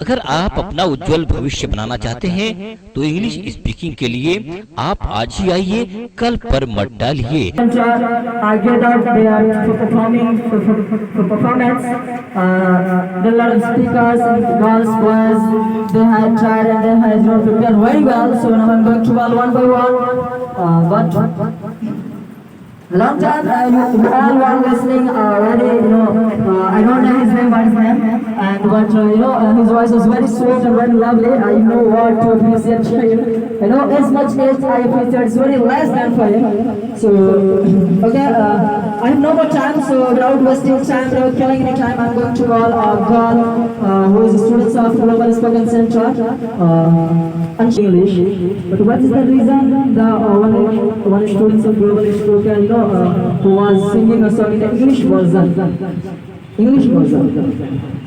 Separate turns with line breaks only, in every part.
अगर आप अपना उज्जवल भविष्य बनाना चाहते हैं तो इंग्लिश स्पीकिंग के लिए आप आज ही आइए, कल पर मत टालिए।
Get out there for performing for performance. The lot of speakers, girls, boys, they had tried and they had not prepared very well. So now I'm going to call one by one. But long time you all were listening already, I don't know his name, but his name, and but his voice was very sweet and very lovely. I know what to appreciate him. As much as I appreciate, it's very less than for him. So okay, I have no more time, so without wasting time, without killing any time, I'm going to call a girl who is a student of Global Spoken Center and English. But what is the reason the one student of Global Spoken who was singing a song in English version? English version.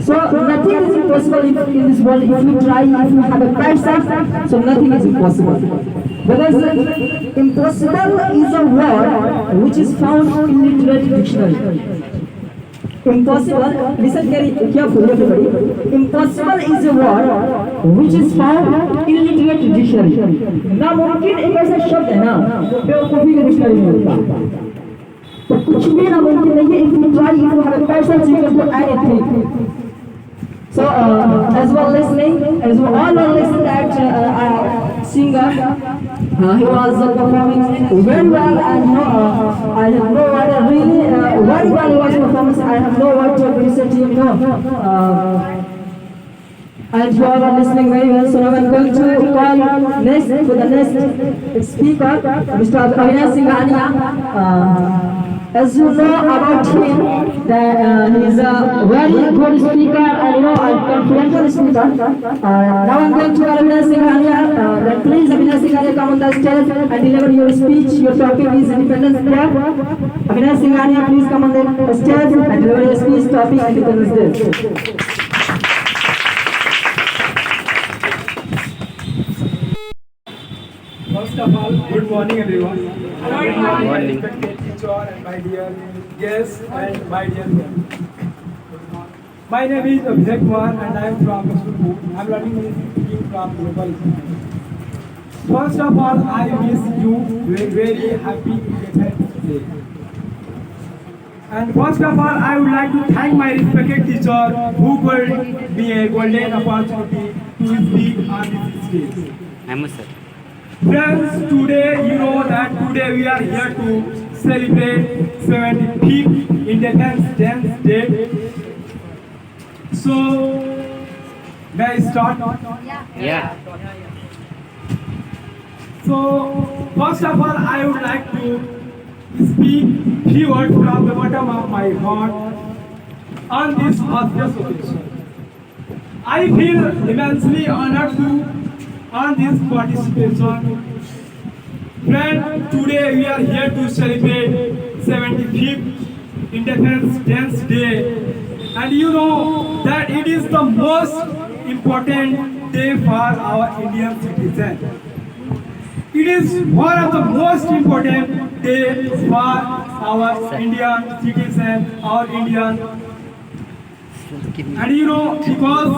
So nothing is impossible in this world if you try, if you have a passion. So nothing is impossible. Because impossible is a word which is found in literary dictionary. Impossible, listen very carefully everybody. Impossible is a word which is found in literary dictionary. नामुमकिन एक ऐसा शब्द है ना बेवकूफ़ी के dictionary में मिलता है। तो कुछ भी नामुमकिन नहीं है, if you try, if you have a passion, you can do anything. So as well listening, as we all are listening that singer, he was performing very well, and I have no word, really very well he was performing. I have no word to appreciate him. And you all are listening very well. So now I'm going to call next for the next speaker, Mr. Avinash Singhania. As you know about him, that he is a very good speaker and a confidential speaker. Now I'm going to call Avinash Singhania. Then please Avinash Singhania come on the stage and deliver your speech. Your topic is Independence Day. Avinash Singhania, please come on the stage and deliver your speech. Topic Independence Day.
First of all, good morning everyone. Good morning. Respected teacher and my dear guests and my dear friends. My name is Abhishek Kumar and I am from Kasturpur. I am learning English speaking from Global. First of all, I wish you a very happy Independence Day. And first of all, I would like to thank my respected teacher who gave me a golden opportunity to speak on this stage.
Namaste.
Friends, today you know that today we are here to celebrate 75th Independence Day. So, may I start?
Yeah.
So, first of all, I would like to speak few words from the bottom of my heart on this auspicious occasion. I feel immensely honored to on this participation. Friend, today we are here to celebrate 75th Independence Day, and you know that it is the most important day for our Indian citizens. It is one of the most important days for our Indian citizens, our Indian, and you know, because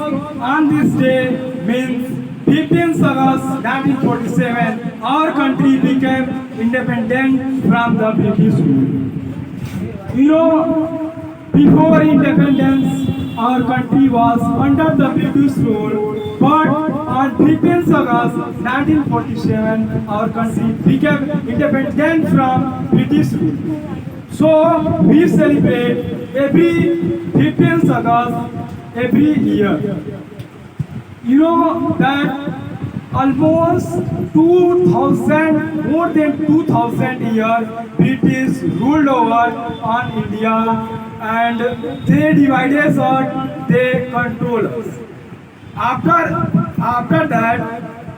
on this day means 15th August 1947, our country became independent from the British rule. You know, before independence, our country was under the British rule, but on 15th August 1947, our country became independent from British rule. So, we celebrate every 15th August every year. You know that almost 2000, more than 2000 years, British ruled over on India, and they divided us, they control us. After that,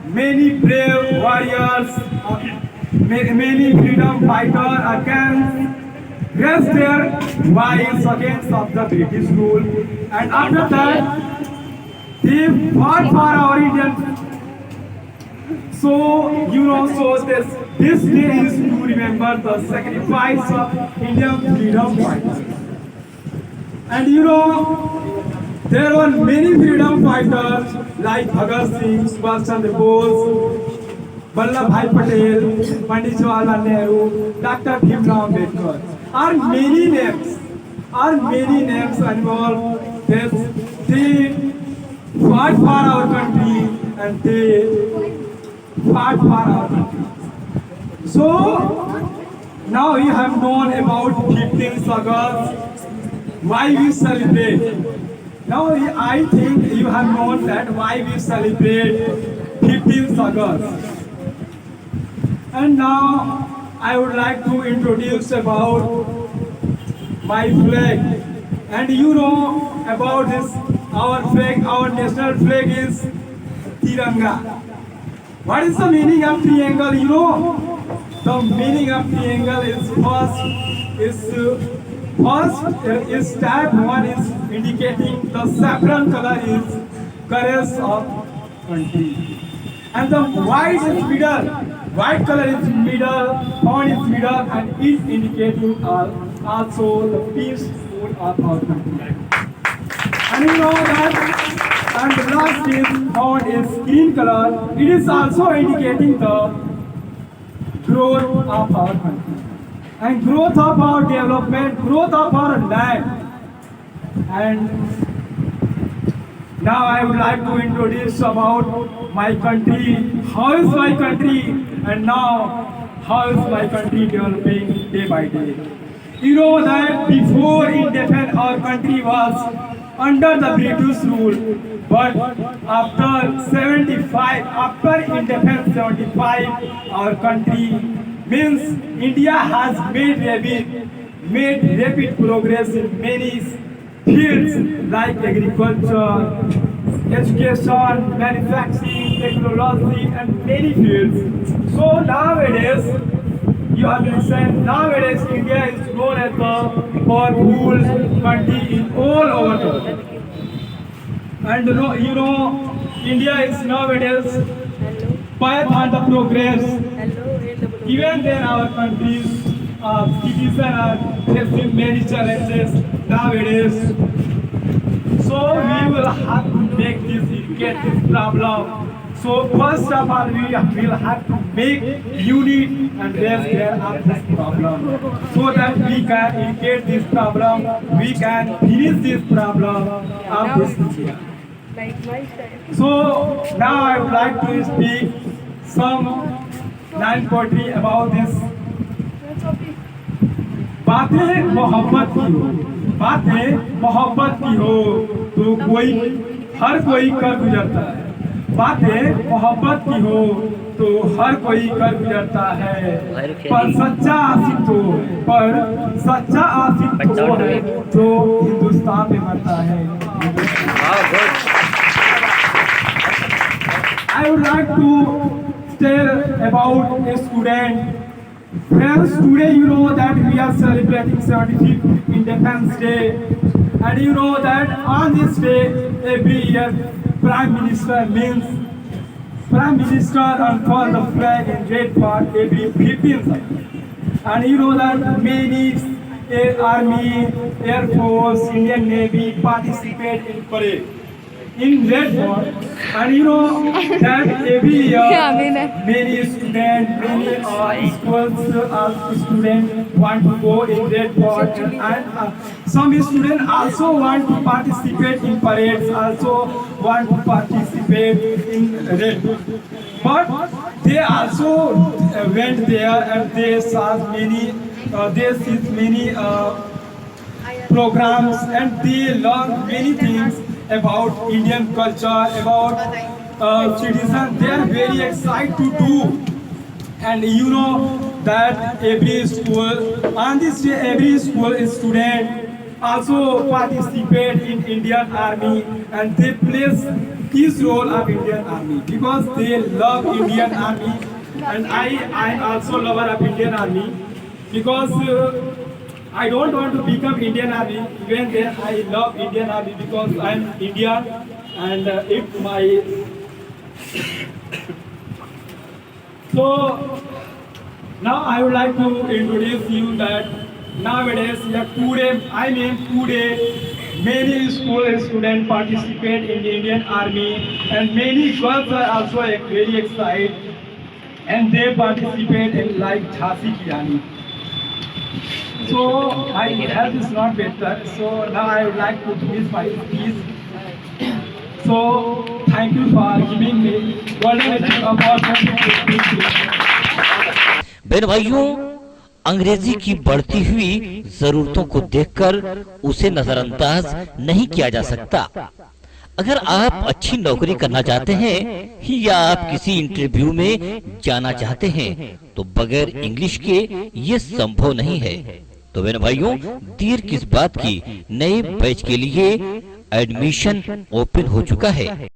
many brave warriors, many freedom fighters raised their voice against of the British rule, and after that, they fought for our Indian. So, you know, so this day is to remember the sacrifice of Indian freedom fighters. And you know, There were many freedom fighters like Bhagat Singh, Subhash Chandra Bose, Vallabhbhai Patel, Pandit Jawaharlal Nehru, Dr. Bhimrao Ambedkar. Are many names involved. They fought for our country and they fought for our country. So now you have known about 15th August, why we celebrate. Now I think you have known that why we celebrate 15th August. And now I would like to introduce about my flag. And you know about this, our flag, our national flag is Tiranga. What is the meaning of triangle? You know, the meaning of triangle is step one is indicating the saffron color is colors of country, and the white is middle. White color is middle, found is middle, and is indicating also the peaceful of our country. And you know that, and the last is found is green color. It is also indicating the growth of our country and growth of our development, growth of our land. And now I would like to introduce about my country. How is my country? And now how is my country developing day by day? You know that before independence our country was under the British rule, but after independence 75, our country means India has made rapid progress in many fields like agriculture, education, manufacturing, technology, and many fields. So nowadays, you have listened, nowadays India is known as the powerful country in all over the world. And you know, India is nowadays path on the progress. Even then our country's citizens are facing many challenges nowadays. So we will have to get this problem. So first of all, we will have to make unit and raise care of this problem, so that we can indicate this problem, we can finish this problem of this India. So now I would like to speak some line poetry about this. बातें मोहब्बत की हो, बातें मोहब्बत की हो तो हर कोई कर गुजरता है। बातें मोहब्बत की हो तो हर कोई कर गुजरता है, पर सच्चा आशिक तो वो है जो हिंदुस्तान में मरता है। I would like to tell about a student. Friends, today you know that we are celebrating 75th Independence Day, and you know that on this day every year Prime Minister unfurls the flag in red fort every 15th. And you know that many Army, Air Force, Indian Navy participate in parade in red fort. And you know that every year many schools students want to go in red fort, and some students also want to participate in parades, also want to participate in red fort. But they also went there and they saw many programs, and they learned many things about Indian culture, about citizens. They are very excited to do. And you know that every school, on this day, every school student also participate in Indian Army, and they play this role of Indian Army because they love Indian Army. And I am also lover of Indian Army because I don't want to become Indian Army. Even then, I love Indian Army because I am Indian, and it's my. So now I would like to introduce you that nowadays, today Many school students participate in the Indian Army, and many girls are also very excited, and they participate in like Jhansi Ki Rani. So my health is not better, so now I would like to finish my speech. So thank you for giving me golden opportunity to speak.
बहन भाइयों, अंग्रेजी की बढ़ती हुई जरूरतों को देखकर उसे नजरअंदाज नहीं किया जा सकता। अगर आप अच्छी नौकरी करना चाहते हैं या आप किसी इंटरव्यू में जाना चाहते हैं तो बगैर इंग्लिश के ये संभव नहीं है। तो बहन भाइयों, देर किस बात की, नए बैच के लिए एडमिशन ओपन हो चुका है।